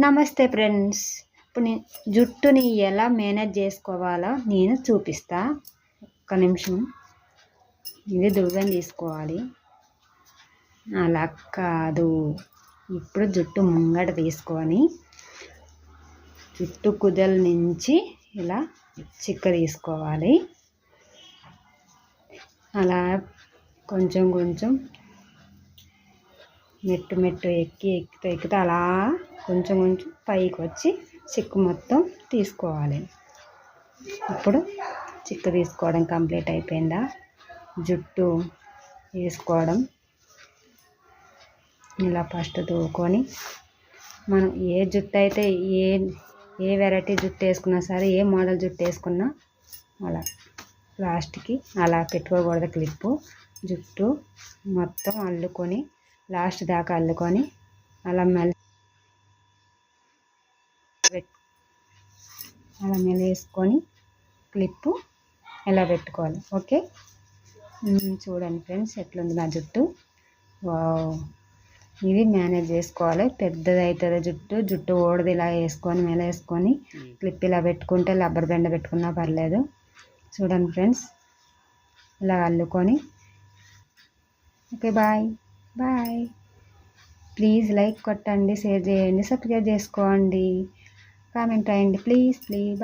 నమస్తే ఫ్రెండ్స్. ఇప్పుడు నేను జుట్టుని ఎలా మేనేజ్ చేసుకోవాలో నేను చూపిస్తా. ఒక్క నిమిషం. ఇది దువ్వెన తీసుకోవాలి. అలా కాదు, ఇప్పుడు జుట్టు ముంగట తీసుకొని జుట్టు కుదల నుంచి ఇలా చిక్క తీసుకోవాలి. అలా కొంచెం కొంచెం మెట్టు ఎక్కితే అలా కొంచెం కొంచెం పైకి వచ్చి చిక్కు మొత్తం తీసుకోవాలి. ఇప్పుడు చిక్కు తీసుకోవడం కంప్లీట్ అయిపోయిందా? జుట్టు వేసుకోవడం ఇలా ఫస్ట్ దువ్వుకొని, మనం ఏ జుట్టు అయితే ఏ వెరైటీ జుట్టు వేసుకున్నా సరే, ఏ మోడల్ జుట్టు వేసుకున్నా అలా లాస్ట్కి అలా పెట్టుకోకూడదు క్లిప్పు. జుట్టు మొత్తం అల్లుకొని లాస్ట్ దాకా అల్లుకొని అలా వేసుకొని క్లిప్పు ఎలా పెట్టుకోవాలి. ఓకే, చూడండి ఫ్రెండ్స్ ఎట్లుంది నా జుట్టు. వావ్, ఇది మేనేజ్ చేసుకోవాలి. పెద్దది అవుతుంది జుట్టు ఓడది ఇలా వేసుకొని వేసుకొని క్లిప్ ఇలా పెట్టుకుంటే రబ్బర్ బెండ పెట్టుకున్నా పర్లేదు. చూడండి ఫ్రెండ్స్, ఇలా అల్లుకొని. Okay, bye bye. Please like కొట్టండి, షేర్ చేయండి, సబ్స్క్రైబ్ చేసుకోండి, కామెంట్ రాయండి ప్లీజ్. బాయ్.